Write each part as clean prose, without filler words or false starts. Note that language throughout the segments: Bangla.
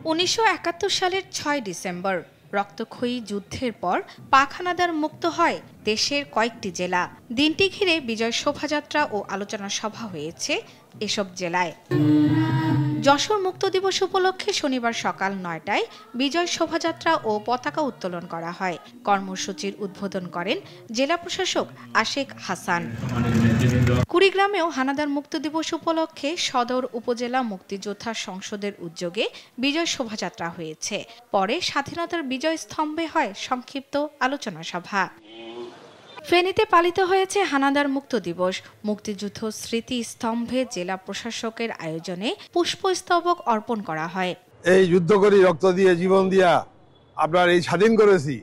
১৯৭১ সালের ৬ ডিসেম্বর রক্তক্ষয়ী যুদ্ধের পর পাক হানাদার মুক্ত হয় দেশের কয়েকটি জেলা। দিনটি ঘিরে বিজয় শোভাযাত্রা ও আলোচনা সভা হয়েছে এসব জেলায়। যশোর মুক্ত দিবস উপলক্ষে শনিবার সকাল ৯টায় বিজয় শোভাযাত্রা ও পতাকা উত্তোলন করা হয়। কর্মসূচির উদ্বোধন করেন জেলা প্রশাসক আশেক হাসান। কুড়িগ্রামেও হানাদার মুক্ত দিবস উপলক্ষে সদর উপজেলা মুক্তিযোদ্ধা সংসদের উদ্যোগে বিজয় শোভাযাত্রা হয়েছে। পরে স্বাধীনতার বিজয় স্তম্ভে হয় সংক্ষিপ্ত আলোচনা সভা। ফেনীতে পালিত হয়েছে হানাদার মুক্ত দিবস। মুক্তিযুদ্ধ স্মৃতি স্তম্ভে জেলা প্রশাসকের আয়োজনে পুষ্পস্তবক অর্পণ করা হয়। এই যুদ্ধ করি রক্ত দিয়ে জীবন দিয়া আপনার এই স্বাধীন করেছি,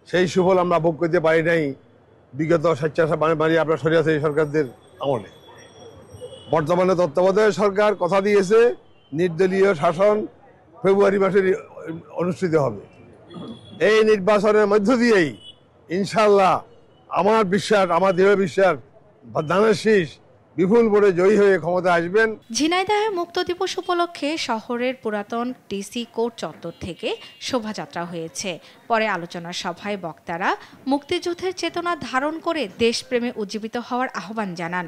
সেই সুফল আমরা ভোগ করতে পারি নাই বিগত স্বেচ্ছাসেবী আপনার সরিয়াছে সরকারদের আমলে। বর্তমানে তত্ত্বাবধায়ক সরকার কথা দিয়েছে নির্দলীয় শাসন ফেব্রুয়ারি মাসে অনুষ্ঠিত হবে। এই নির্বাচনের মধ্য দিয়েই ইনশাআল্লাহ আমার বিশ্বাস, আমার দৃঢ় বিশ্বাস, ধানের শীষ বিপুল ভোটে জয়ী হয়ে ক্ষমতা আসবেন। ঝিনাইদহে মুক্ত দিবস উপলক্ষে শহরের পুরাতন ডিসি কোর্ট চত্বর থেকে শোভাযাত্রা হয়েছে। পরে আলোচনা সভায় বক্তারা মুক্তিযুদ্ধের চেতনা ধারণ করে দেশপ্রেমে উজ্জীবিত হওয়ার আহ্বান জানান।